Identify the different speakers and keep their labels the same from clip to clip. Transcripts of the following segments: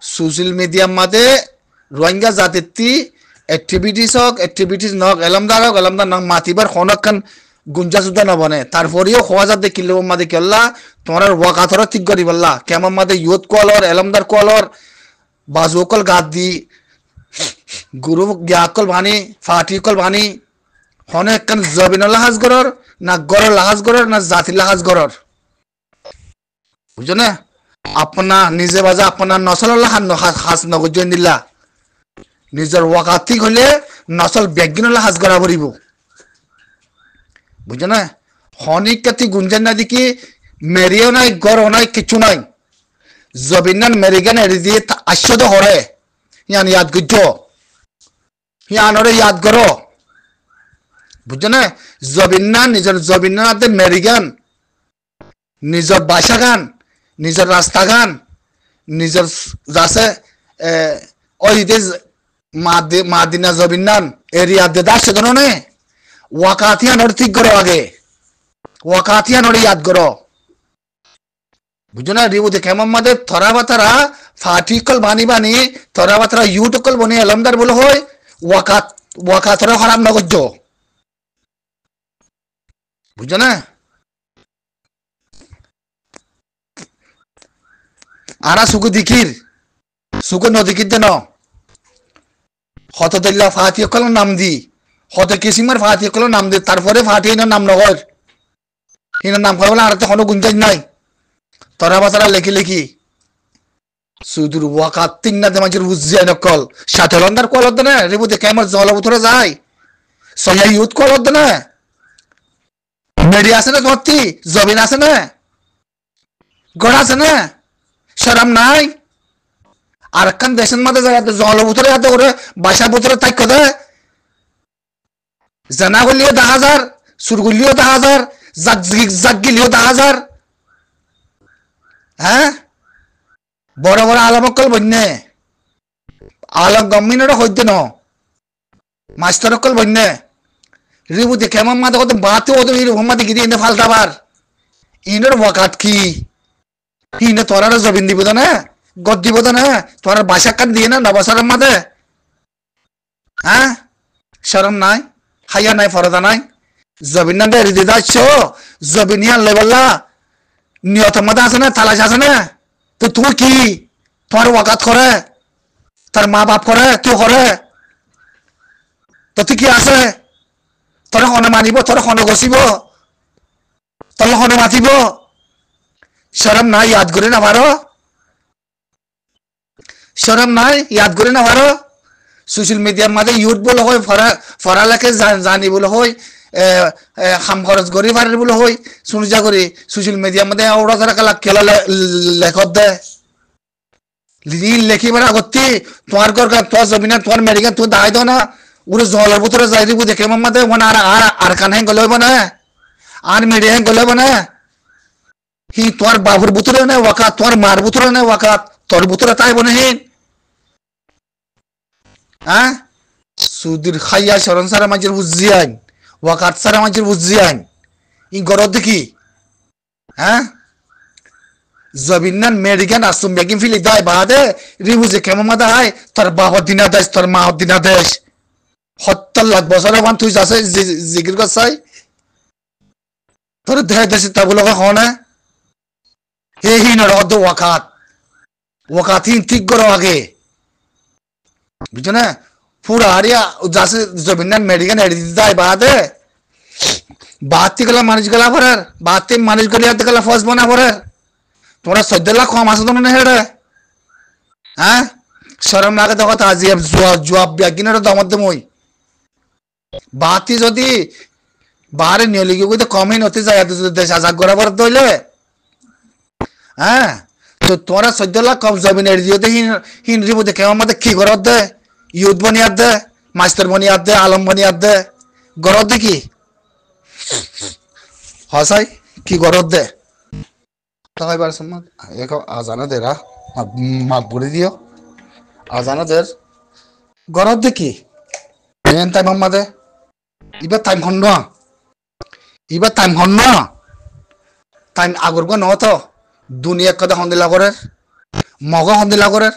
Speaker 1: social মিডিয়ার মাঝে রোহিঙ্গা জাতিটি এক্টিভিটিস নক এলামদার নক মাতিবার খনকান গুঞ্জা সুদ্ধা নবনে তারপরেও খোয়া যাতে কিলো মাদে কেল্লা তোমার ওয়াকাতর ঠিক করি বললা কেমন মাদে ইউথ কলর এলামদার কলর বাজুকল গাদ দি গুরু গিয়াকল ভানি ফাটিকল ভানি হনে কান জবিন লাহাজ গরর না গর লাহাজ গরর না জাতি লাহাজ গরর বুঝছো না আপনা নিজে বাজা আপনার নসল হাজ নগর দিলা নিজের ওয়াকাতি হলে নসল বেগিন হাজ গড়া ভরিব বুঝছো না হনিক কাতি গুঞ্জন না দেখি মেরিও নাই গড় নাই কিছু নাই জবিনান মেরিগান এড়ি দিয়ে আশ্চর্য হরে ইয়ান ইয়াদ গুজ্জ ইয়ান ওরে ইয়াদ করো বুঝছো না জবিনান নিজের জবিনাতে মেরিগান নিজের বাসা গান নিজের রাস্তা গান নিজের যাচ্ছে ওই মাদিনা জবিনান এরিয়া দে দাস ধরনে ওয়াকাতিয়া নড় ঠিক করো আগে ওয়াকাতিয়া নড়ে ইয়াদ করো বুঝো না রিবুতে কেমন মাদের থরা বাতারা ফাটিকল বানি বানি থরা বাতারা ইউটকল বনি এলমদার বলে হয় ওয়াকাতরা খারাপ নগজ্য বুঝো না আরা সুকু দিকির সুকু নদিকির দেন হত দিল্লা ফাটিকল নাম দি হত কিসিমার ফাটিকল নাম দি তারপরে ফাটি নাম নগর হিনার নাম করা বলে আর তো কোনো গুঞ্জাইশ নাই তরা বাতারা লেখি লেখি সুদূর ওয়াকাত তিন না দেমাজের উজ্জিয়া নকল সাথলন্দার কল হদ না রেবুতে কেমন জলবুতরে যায় সয়া ইউথ কল হদ না মেডি আছে না ধরতি জবিন আছে না গড় আছে না শরম নাই আর কান দেশের মধ্যে যায় জলবুতরে হাতে করে বাসা বুতরে তাই কদে জানা গলিও 10,000 সুরগুলিও 10,000 জাগ গিলিও 10,000 হ্যাঁ বড় বড় আলমকল বন্যে আলম গম্মিনের হইতে ন মাস্টারকল বন্যে রিবুতে কেমন মাদে কত বাতে ওদের মাদে গিয়ে ইনে ফালতাবার ইনের ওয়াকাত কি ইনে তোরার জবিন দিব না গদ দিব না তোরার বাসা কান দিয়ে না নবসরের মাদে হ্যাঁ শরম নাই হাইয়া নাই ফরদা নাই জবিন না দেরি দিদা ছো জবিনিয়ান লেবল্লা নিয়ত মাদে আছে না তালাশ আছে না তো তুই কি তোমার ওয়াকাত করে তার মা বাপ করে তুই করে তো তুই কি আছে তোর হনে মানিব তোর হনে গছিব তোর হনে মাতিব শরম নাই ইয়াদ করে না ভারো শরম নাই ইয়াদ করে না ভারো সোশ্যাল মিডিয়ার মাঝে ইউথ বলে হয় ফরালাকে জানি বলে হয় খাম খরচ করি পারে বলে হয় শুনজা করি সোশ্যাল মিডিয়ার মধ্যে ওরা যারা কালা খেলা লেখত দে লেখি মানে আগতি তোমার ঘর তোমার জমিনা তোমার মেডিকেল তুই দায় দাও না ওরা জলের ভিতরে যাই দিব দেখে মামাদে মানে আর কান হ্যাঁ গলে বনে আর মেডিয়া হ্যাঁ গলে বনে হি তোমার বাবুর ভিতরে নে ওয়াকাত তোমার মার ভিতরে নে ওয়াকাত তোর ভিতরে তাই বনে হিন হ্যাঁ সুদির খাইয়া শরণ সারা মাঝের বুঝিয়ান ওয়াকাত সারা মাঝের বুঝিয়ান ই গরদ দেখি হ্যাঁ জবিনান মেডিকেন আসুম বেগিন ফিলি দায় বাদে রিবুজে কেমন মাদা হয় তোর বাবার দিনা দেশ তোর মা দিনা দেশ 70 লাখ বছর মান তুই যাচ্ছে জিকির করছাই তোর দেহ দেশে তা বলে হনে হে হিন রদ ওয়াকাত হিন ঠিক করো আগে বুঝছো না পুরা হারিয়া যাচ্ছে জবিনান মেডিকেন এড়ি দায় বাদে বাতি গেলা মানুষ গেলা ভরার বাতি মানুষ গলিয়াতে গেলা ফস বনা ভরার তোমরা 14 লাখ কম আছে তোমরা হেড়ে হ্যাঁ শরম লাগে তো কথা আজি জবাব বিয়াকিনের দমত মই বাতি যদি বাহারে নিয়লি গিয়ে তো কমই নতে যায় দেশ আজাদ করা পর দইলে হ্যাঁ তো তোমরা 14 লাখ কম জমিন এড়ি দিও হিন রিবু দেখে আমাদের কি গরদ দে ইউথ বনিয়াদ দে মাস্টার বনিয়াদ দে আলম বনিয়াদ দে গরদ দে কি হসাই কি গরদ দে তাই বার সম্মান এক আজানা দেরা মাপ বলে দিও আজানা দের গরদ দে কি মেন টাইম আমাদে ইবা টাইম হন্ন টাইম আগরগো ন তো দুনিয়া কথা হন্দিলা করে মগ হন্দিলা করে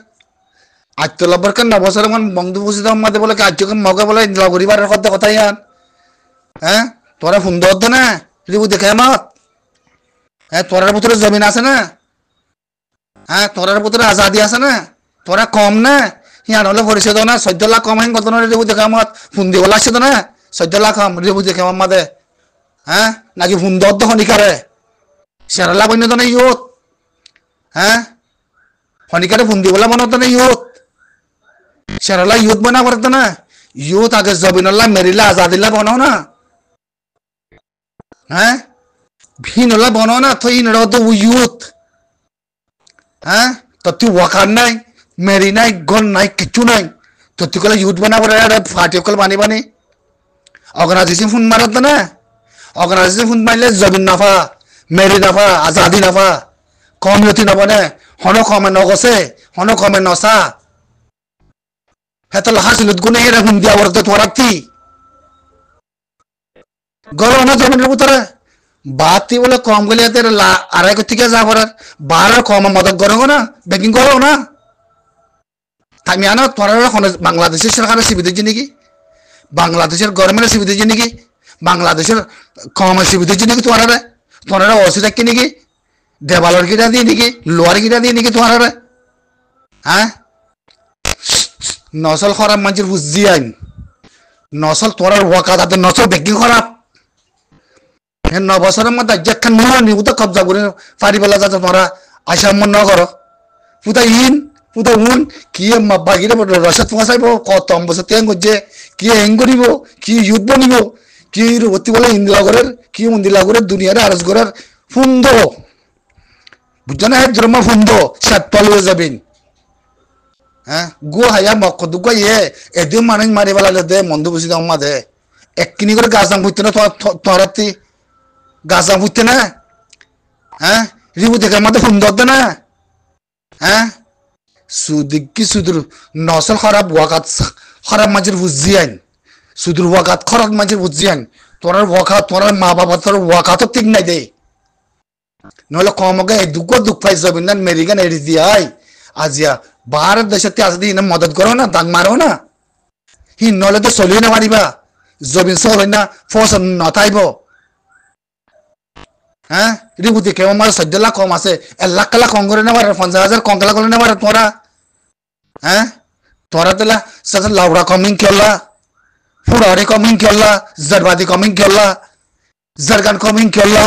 Speaker 1: আত্মলা বরকার না বছর মান বন্ধু বুঝি দাম মাদে বলে আজকে মগে বলে লগরিবার কথা কথা ইয়ান হ্যাঁ তোরা সুন্দর হতো না রিবু দেখে মত হ্যাঁ তোরার ভিতরে জমিন আছে না হ্যাঁ তোরার ভিতরে আজাদি আছে না তোরা কম না ইয়ান হলে পরিষদ না 14 লাখ কম হেন কত না রিবু দেখে মত ফোন দিব লাগছে তো না 14 লাখ কম রিবু দেখে মাদে হ্যাঁ নাকি সুন্দর তো হনিকারে সেরালা বন্য তো না ইয়ত হ্যাঁ হনিকারে ফোন দিবলা মনে তো না ইয়ত সেরালা ইয়ত বনা করতে না ইয়ত আগে জবিনল্লাহ মেরিলা আজাদিল্লাহ বনাও না হ্যাঁ ভিনলা বনাও না তো ইনরা তো ইয়ত হ্যাঁ তো তুই ওয়াকার নাই মেরি নাই গন নাই কিচ্ছু নাই তো তুই কলে ইয়ত বনা করে ফাটি কল বানি বানি অর্গানাইজেশন ফোন মারত না অর্গানাইজেশন ফোন মারলে জবিন নাফা মেরি নাফা আজাদি নাফা কমিউনিটি নবনে হন কমে নগছে হন কমে নসা হেতল হাসিলত গুনে এরা ফোন দিয়া বলতে তোরাতি গরো না জমিনের ভিতরে বাতি বলে কম গেলে এদের আড়াই থেকে যা করার বারো কম মদত করো না বেকিং করো না আমি আনা তোরা বাংলাদেশের সরকারের সুবিধা দিচ্ছে নাকি বাংলাদেশের গভর্নমেন্টের সুবিধা দিচ্ছে নাকি বাংলাদেশের কম সুবিধা দিচ্ছে নাকি তোরা তোরা অসুবিধা কি নাকি দেওয়ালের গিটা দিয়ে নাকি লোয়ার গিটা দিয়ে নাকি তোরা হ্যাঁ নসল খারাপ মানুষের বুঝি আইন নসল তোরার ওয়াকা তাদের নসল বেকিং খারাপ 9 বছরের মধ্যে যেখান মনে নিউতে কবজা করে পারি বেলা যাতে তোমরা আশা মন ন করো পুতা ইন পুতা উন কি বাগিরে রসদ ফসাইব কত বছর তেন করছে কি হেং করিব কি ইউথ বনিব কি অতি বলে ইন্দিলাগরের কি ইন্দিলাগরের দুনিয়ারে আরজ করার ফুন্দ বুঝছো না জন্ম ফুন্দ সাত পাল হয়ে যাবেন হ্যাঁ গো হায়া মক্ক দুগো ইয়ে এদিন মানুষ মারি বেলা দে মন্দ বুঝি দাম মা দে এক কিনি করে গাছ দাম বুঝতে না তোরাতি গাছ দাম বুঝতে না হ্যাঁ রিবু দেখে আমাদের সুন্দর দে না হ্যাঁ সুদিকি সুদূর নসল খারাপ ওয়াকাত খারাপ মাঝের বুঝি আইন সুদূর ওয়াকাত খারাপ মাঝের বুঝি আইন তোর ওয়াকাত তোর মা বাবা তোর ওয়াকাতও ঠিক নাই দে নহলে কমকে দুঃখ দুঃখ পাই যাবি না মেরিগান এড়ি দিয়াই আজিয়া ভারত দেশতে আসদি না মদত করো না দান মারো না হি নহলে তো চলিয়ে না পারিবা জবিন সহ না ফস নথাইব হ্যাঁ রিবুতি কেউ আমার 14 লাখ কম আছে 1 লাখ কম করে না পারে 50,000 কম করে না পারে তোরা হ্যাঁ তোরা তেলা সাথে লাউড়া কমিং কেলা ফুড়ারে কমিং কেলা জরবাদি কমিং কেলা জরগান কমিং কেলা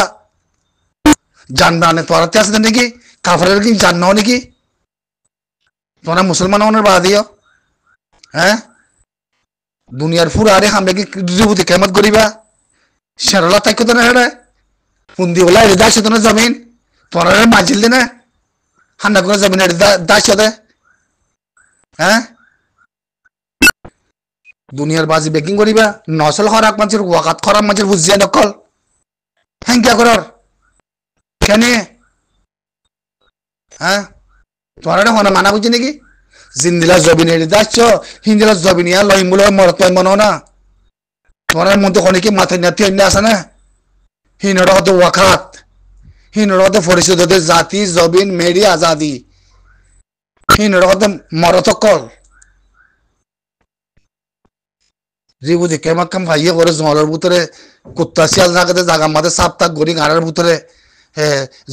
Speaker 1: জানবানে তোরা তে আছে নাকি কাফরের কি জাননাও নাকি তোরা মুসলমান হওয়ার বাদিও হ্যাঁ দুনিয়ার ফুড়ারে আমরা কি রিবুতি কেমত করিবা সেরলা তাই কত না হেড়ে পুন্দি বলা এটা দাস তো না জমিন তোরা মাঝিল দে না হান্না করে জমিন এটা দাস দে হ্যাঁ দুনিয়ার বাজি বেকিং করিবা নসল খরাক মানুষের ওয়াকাত খরাক মানুষের বুঝিয়া নকল হ্যাঁ কে করার কেন হ্যাঁ তোরা হনা মানা বুঝি নাকি জিন্দিলা জবিন এটা দাস হিন্দিলা জবিনিয়া লহিম বলে মরত পাই মনো না তোরার মধ্যে অনেকে মাথায় নাতি আসে না হিনরা হতে ওয়াকাত হিনরা হতে পরিষদ হতে জাতি জবিন মেরি আজাদি হিনরা হতে মরতকল রিবুদি কেমাক কাম ভাইয়ে করে জলের ভিতরে কুত্তা শিয়াল থাকতে জাগা মাঝে সাপ তাক গড়ি গাড়ার ভিতরে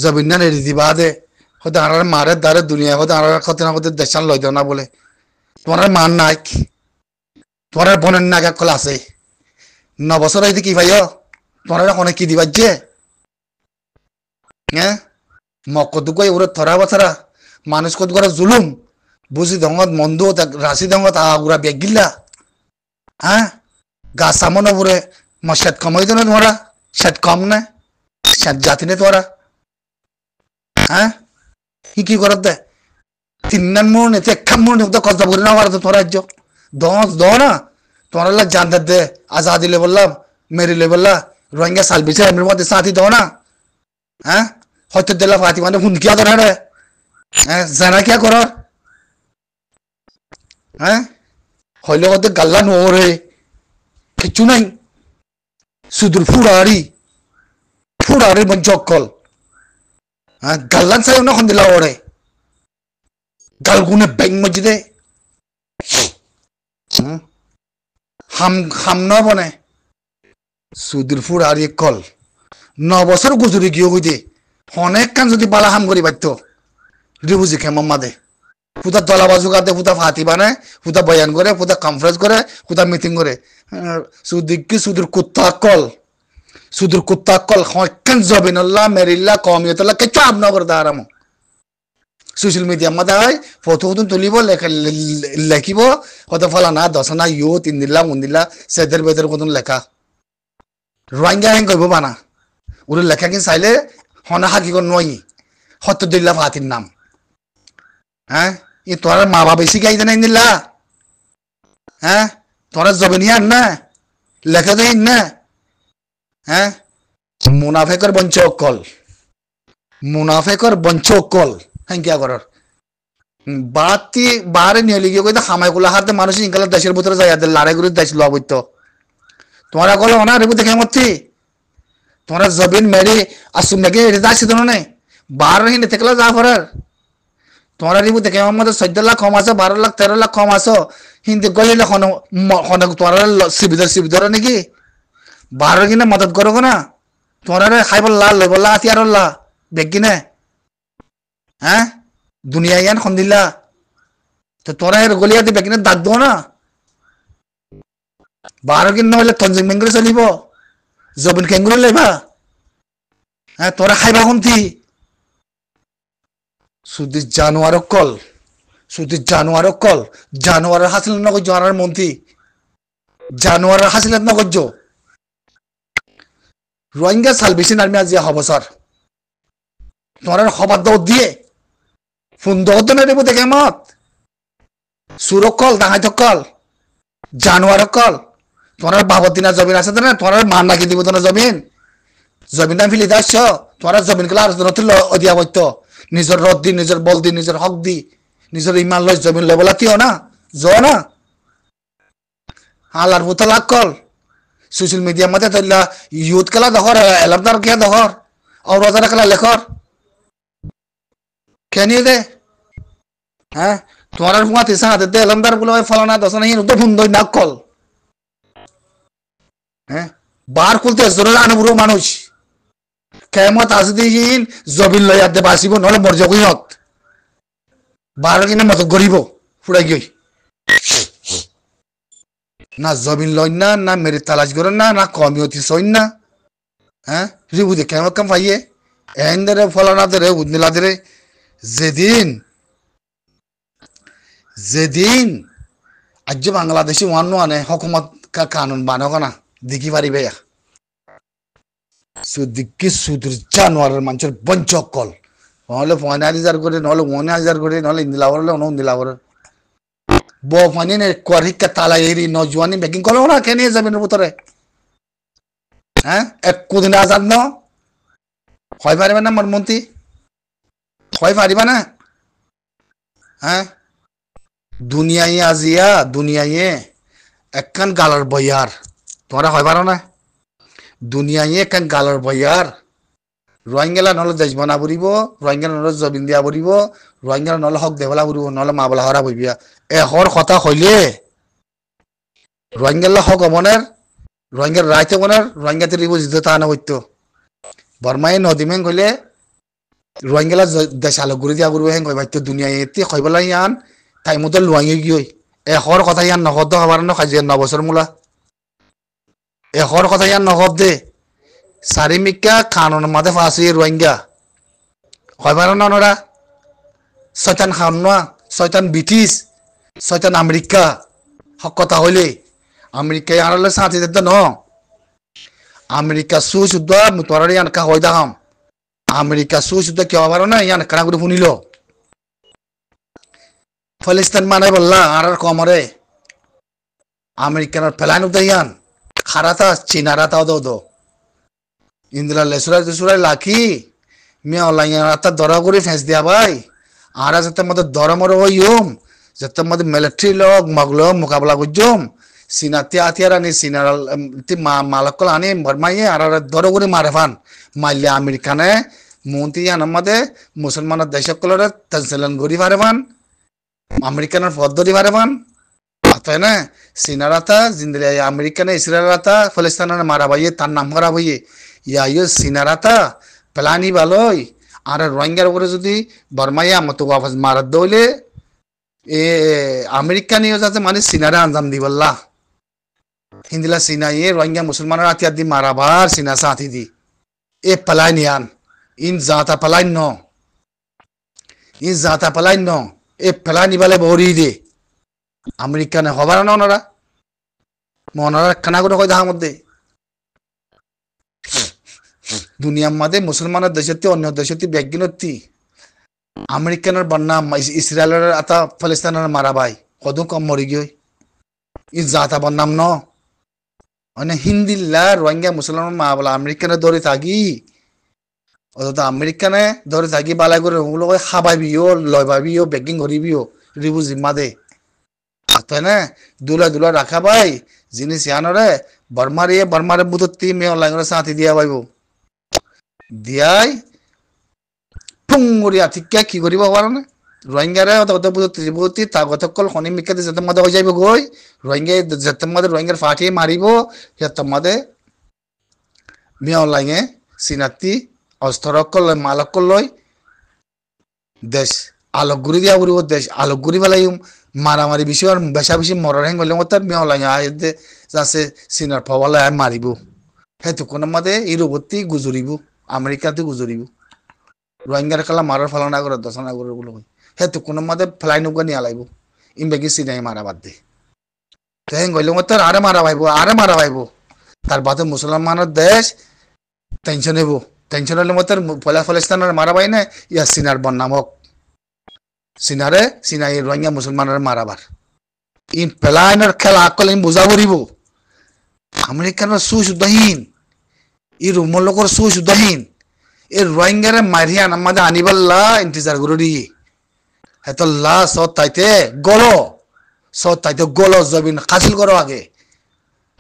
Speaker 1: জবিন না নেড়ি দিবা দে হতে আনার মারের দ্বারে দুনিয়া হতে আনার ক্ষতি না করতে দেশান লই দেও না বলে তোমার মান নাই তোমার বোনের নাক এক কল আছে 9 বছর হইতে কি ভাইয় তোরা অনেক কি দিবার যে হ্যাঁ মক্ক দুগাই ওরে থরা বছরা মানুষ কত করে জুলুম বুঝি দঙ্গত মন্দ রাশি দঙ্গত আগুরা বেগ গিল্লা হ্যাঁ গাছ সামনে পরে মশাদ কমাই না তোরা সাত কম না সাত জাতি নে তোরা হ্যাঁ কি করার দে 3 মন এতে 1 মন কষ্ট করে না পারতো তোরা দ না তোরা জানতে দে আজাদি লে বললাম মেরি লে বললা रोहिंग्या साल बिचे मेरे मध्य साथी दो ना हैं होते दिला फातिमा ने हुन क्या कर रहा है जरा क्या करो हैं होले होते गल्ला नो रे किचु नहीं सुदूर फुड़ारी बंचोकल हैं गल्ला से उन्हें हुन दिला ओरे गलगुने बैंक मजदे হাম ন বনে সুদীরপুর আর কল 9 বছর গুজরি গিয়ে হইতে অনেক কান যদি বালা হাম করি পারতো রিবুজি খেমম মাদে পুতা দলা বাজু কাতে পুতা ফাতি বানায় পুতা বয়ান করে পুতা কনফারেন্স করে পুতা মিটিং করে সুদূর কুত্তা কল হকান জবিনুল্লাহ মেরিল্লা কমিয়তুল্লাহ কে চাপ না করে দাঁড়ামো সোশ্যাল মিডিয়া মাদে হয় ফটো তুলিব লেখিব কত ফলানা দশনা ইউ 3 দিল্লা 1 দিল্লা সেদের বেদের কত লেখা রোহিঙ্গা হেং কইব বানা ওর লেখা কি চাইলে হনা হাকিব নয় 70 দিল্লা ফাতির নাম হ্যাঁ ই তোর মা বাবা বেশি গাই দেন দিল্লা হ্যাঁ তোরা জবিনিয়ার না লেখা দেন না হ্যাঁ মুনাফেকর বঞ্চকল হ্যাঁ কিয়া করার বাতি বারে নিয়ে লিখে কইতে হামাইগুলা হাতে মানুষ ইনকালার দেশের ভিতরে যায় লড়াই করে দেশ লওয়া বইত তোমরা কলো না রেবু দেখে মতি তোমরা জবিন মেরি আসুম নাকি এটা যাচ্ছি তো না বারো হিনে থেকলা যা করার তোমরা রেবু দেখে আমাদের 14 লাখ কম আছে 12 লাখ 13 লাখ কম আছো হিন্দি গলিলে তোমরা শিবিধর নাকি 12 কিনে মদত করো না তোমরা খাইবল্লা লইবল্লা আতিয়ারল্লা বেগ কিনে হ্যাঁ দুনিয়া ইয়ান খন্দিল্লা তো তোরা এর গলিয়া দিবে কিনা দাগ দো না 12 কিন নহলে তঞ্জিং বেঙ্গলে চলিব জবিন কেঙ্গুরে লইবা হ্যাঁ তোরা খাইবা কোনটি সুদি জানোয়ার কল জানোয়ারের হাসিল নগর জানোয়ার মন্ত্রী জানোয়ারের হাসিল নগর রোহিঙ্গা সালভেশন আর্মি আজি হবসর তোমরা খবর দাও দিয়ে ফোন দাও তো নেব দেখে মত সুরকল দাহাইতকল জানোয়ার কল তোমরা বাবদিনা জমিন আছে না তোমরা মান নাকি দিব তোমরা জমিন দাম ফিলি দাস তোমরা জমিন গুলো আলোচনা তুল অদিয়া বইত নিজের রদ দি নিজের বল দি নিজের হক দি নিজের ইমান লয় জমিন লেবলা তিও না না হালার বুতলা কল সোশ্যাল মিডিয়ার মধ্যে ধরলা ইউথ খেলা দখর এলামদার কে দখর অরজারা খেলা লেখর কেনিয়ে দে হ্যাঁ তোমার ফুয়া তিসা হাতে দে এলামদার গুলো ফলানা দশনা হিন উদ্দে ফুন্দই না কল হ্যাঁ বার খুলতে জোরের আনুবুড়ো মানুষ কেমত আসদিন জবিন লইয়া দে বাসিব নহলে মরজ কইনত বার কিনে মত গরিব ফুড়াই গই না জবিন লই না মেরি তালাশ করেন না কমিয়তি সইন না হ্যাঁ রিবু দে কেমন কাম পাইয়ে এন দরে ফলানা দরে উদনিলা দরে যেদিন আজ বাংলাদেশি ওয়ান আনে হকুমত কানুন বানাবো না দেখি পারিবে সুদূর জানোয়ারের মানুষের বঞ্চকল নহলে 50,000 করে নহলে 1,000 করে নহলে ইন্দিলাবর বফানি নে কোয়ারিকা তালা এরি নজওয়ানি বেকিং করো না কেন যাবেন ভিতরে হ্যাঁ এক কোদিন আজাদ ন হয় পারিবা না আমার মন্ত্রী হয় পারিবা না হ্যাঁ দুনিয়ায় একখান গালার বইয়ার তোমরা হয় পারো না দুনিয়ায় একখান গালার বইয়ার রোহিঙ্গা নহলে দেশ বনা বরিব রোহিঙ্গা নহলে জবিন দিয়া বরিব রোহিঙ্গা নহলে হক দেবলা বরিব নহলে মা বলা হরা বইবিয়া এহর কথা হইলে রোহিঙ্গা হক অমনের রোহিঙ্গার রাইতে বনার রোহিঙ্গাতে রিব জিতে তা না হইতো বর্মায় নদীমেং কইলে রোহিঙ্গা দেশ আলো ঘুরে দিয়া ঘুরবে হেং কই বাইতো দুনিয়ায় এতে কইবলা ইয়ান তাই মতো লুয়াঙ্গি গিয়ে এহর কথা ইয়ান নহদ হবার ন খাইছে 9 বছর মূলা এহর কথা ইয়ান নহদ দে সারিমিকা কানুন মাদে ফাঁসি রোহিঙ্গা কইবার না নরা শয়তান খাওয়া শয়তান ব্রিটিশ শয়তান আমেরিকা হক কথা হইলে আমেরিকায় আনলে সাথে দিতে ন আমেরিকা সুশুদ্ধ তোরা ইয়ান কা হই দাম আমেরিকা সুশুদ্ধ কেউ আবার না ইয়ান কানা করে শুনিল ফলিস্তান মানে বললা আর কমরে আমেরিকান ফেলান উদয়ান খারাতা চীনারাতা দো ইন্দিরা লেসুরাই লাখি মিয়া অনলাইন দরা করে ফেঁস দিয়া ভাই আর যাতে মধ্যে দরমর হইম যাতে মধ্যে মিলিটারি লোক মগলো মোকাবেলা করজম সিনাতে আতিয়ার আনি সিনার মালকল আনি ভরমাইয়ে আর দর করে মারে ফান মাইলে আমেরিকানে মন্ত্রী আনার মধ্যে মুসলমানের দেশকলরে তনসেলন গড়ি পারে ফান আমেরিকানের পদ্ধতি পারে ফান তাই না সিনারাতা জিন্দিরা আমেরিকানে ইসরায়েলাতা ফিলিস্তিনের মারা ভাইয়ে তার নাম করা ভাইয়ে ইয়া সিনারাতা প্লানি ভালোই আর রোহিঙ্গার উপরে যদি বর্মাইয়া মতো ওয়াফাস মারাত দইলে এ আমেরিকানিও যাতে মানে সিনারা আঞ্জাম দিবল্লা হিন্দিলা সিনা ইয়ে রোহিঙ্গা মুসলমানের আতিয়ার দি মারাবার সিনা সাথী দি এ প্লানিয়ান ইন জাতা প্লান ন ইন জাতা প্লান ন এ প্লানি বালে বহরি দে আমেরিকানে হবার না ওনারা মনারা খানা করে কয় দেখার মধ্যে দুনিয়ার মধ্যে মুসলমানের দেশে অন্য দেশে ব্যাগিনতি আমেরিকানের বন্যা ইসরায়েলের আতা ফিলিস্তিনের মারা ভাই কত কম মরি গই ই জাতা বন্যাম ন মানে হিন্দিল্লা রোহিঙ্গা মুসলমান মা বলা আমেরিকানে ধরে থাকি অথচ আমেরিকানে ধরে থাকি বালাই করে ওগুলো খাবাইবিও লইবাবিও বেকিং করিবিও রিবু জিম্মা দে তাই না দুলা রাখা ভাই জিনিস ইয়ানরে বর্মারে বুততি মে অনলাইন করে সাথে দিয়া পাইব দিয়াই পুঙ্গুরিয়া ঠিক কি করিব পার না রোহিঙ্গারে অত বুততি তা গতকল খনি মিকাতে যেতে মধ্যে হয়ে যাইব গই রোহিঙ্গা যেতে মধ্যে রোহিঙ্গার ফাটিয়ে মারিব সেতে মধ্যে মে অনলাইনে সিনাতি অস্ত্রকল মালকল লই দেশ আলোকগুড়ি দিয়া উড়িব দেশ আলোকগুড়ি বেলাই মারামারি বেশি আর বেশা বেশি মরার হেং গেলে মতো মেলা আইতে যাচ্ছে সিনার পাওয়ালে মারিব সেইটো কোনো মতে এই রবতী গুজরিব আমেরিকাতে গুজরিব রোহিঙ্গার কালা মারার ফালানা করে দশনা করে বলে সেইটো কোনো মতে ফেলাই নৌকা নিয়ে আলাইব ইমবেগি সিনাই মারা বাদ দে হেং গেলে মতো আরে মারা ভাইব তার বাদে মুসলমানের দেশ টেনশন হইব টেনশন হলে মতো ফিলিস্তিনের মারা ভাই না ইয়া সিনার বন্যামক সিনারে সিনাই রোহিঙ্গা মুসলমানের মারাবার ইন পেলাইনের খেলা আকল ইন বুঝা পড়িব আমেরিকানের সুশুদ্ধহীন ই রুমর লোকের সুশুদ্ধহীন এই রোহিঙ্গারে মারিয়ান আমাদের আনিবাল্লা ইন্তজার করে দিয়ে হেতল্লা সৎ তাইতে গলো জবিন খাসিল করো আগে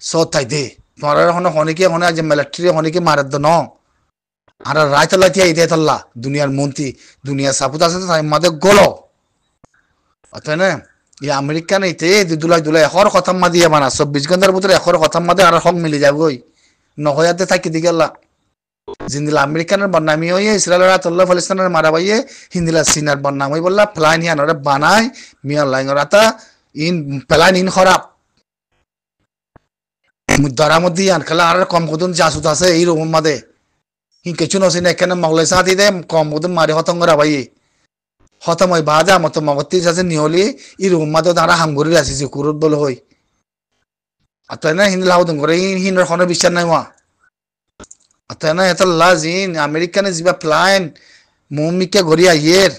Speaker 1: সৎ তাইতে তোমার হনেকে হনে আজ মিলিটারি হনেকে মারার ন আর রায়তলা তিয়া ইদে তল্লা দুনিয়ার মন্ত্রী দুনিয়ার সাপুত আছে মাদের গলো তাই না এই আমেরিকান এইতে দুলাই এখর কথার মাদি বানা 24 ঘন্টার ভিতরে এখর কথার মাদে আর হক মিলে যাবই নহয়াতে থাকি দিগেলা জিন্দিলা আমেরিকানের বন্নামি হইয়ে ইসরায়েলের আতল্লাহ ফিলিস্তিনের মারা বাইয়ে হিন্দিলা সিনার বন্নাম হই বললা প্লান ইয়ানরে বানাই মিয়ার লাইনর আতা ইন প্লান ইন খারাপ মুদ্দারা মধ্যে ইয়ান খেলা আর কম কদন জাসুত আছে এই রকম মাদে হি কিছু নসিনা এখানে মগলাই সাথে দে কম কদন মারি হতঙ্গরা ভাই হতম হই বাজা মতো মগতি যাচ্ছে নিহলি ই রুম মাদে তারা হামগুরি আসিছে কুরুত বলে হই আতাই না হিন্দি লাউ দন করে হিনর খনে বিশ্বাস নাই ওয়া আতাই না এত লাজিন আমেরিকানে জিবা প্লান মুমিকে ঘুরিয়া ইয়ের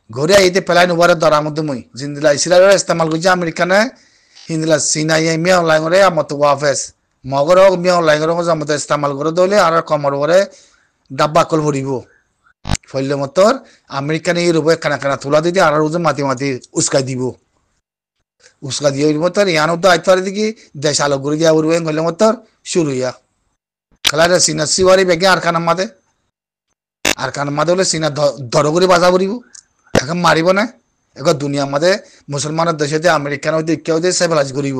Speaker 1: ঘুরিয়া ইতে প্লান ওভারে দরা মধ্যে মই জিন্দিলা ইসরায়েলের ইস্তেমাল করছে আমেরিকানে হিন্দিলা সিনাই মিয়া অনলাইন করে মতো ওয়াফেস মগর মিয়া অনলাইন করে মতো ইস্তেমাল করে দলে আর কমর করে ডাব্বা কল ভরিব ফলে মতর আমেরিকানে এই রূপে খানা তোলা দিতে আর মাতি উস্কাই দিব উস্কা দিয়ে মতর ইয়ানো তো আইতে পারে দেখি দেশ আলো ঘুরে দিয়া উড়বে হইলে মতর শুরু ইয়া খেলার সিনা সিওয়ারি বেগে আর কানার মাদে হলে সিনা ধর করে বাজা করিব এখন মারিব না এখন দুনিয়ার মাদে মুসলমানের দেশে আমেরিকান কেউ সেভেলাইজ করিব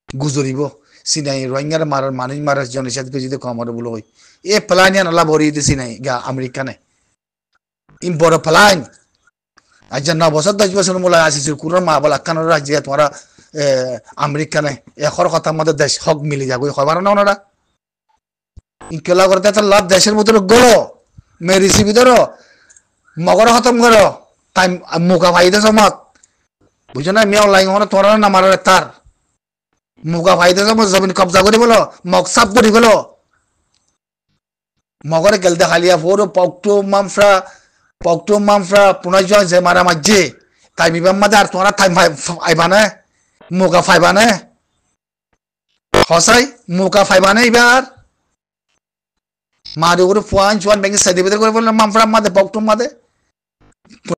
Speaker 1: গুজরিব সিনাই রোহিঙ্গার মারার মানুষ মারার জনসাদ যদি কমর বলে হই এ প্লানিয়া নলা ভরি দিতে সিনাই গা আমেরিকানে ইম বড় প্লান আজ 9 বছর 10 বছর মূল আসিস কোন মা বলা কান রাজ্যে তোমরা আমেরিকানে এখর কথার মধ্যে দেশ হক মিলে যাবে খবর না ওনারা ইনকেলা করতে তো লাভ দেশের ভিতরে গলো মে রিসিভি ধরো মগর খতম করো টাইম মুখা ফাইদে সমত বুঝো না মিয়া অনলাইন হন তোরা না মারার তার মুখা ফাইদে সমত জমিন কবজা করে বলো মগ সাপ করে গেল মগরে গেল দেখালিয়া ফোর পকটো মামফ্রা পুনঃ যে মারা মাঝে তাই বিবাম মাঝে আর তোরা টাইম আইবানে মুখা ফাইবানে হসাই মুখা ফাইবানে এবার মারে করে ফুয়ান চুয়ান ব্যাংকে সাইডে করে বললাম মামফ্রা মাদে পকটো মাদে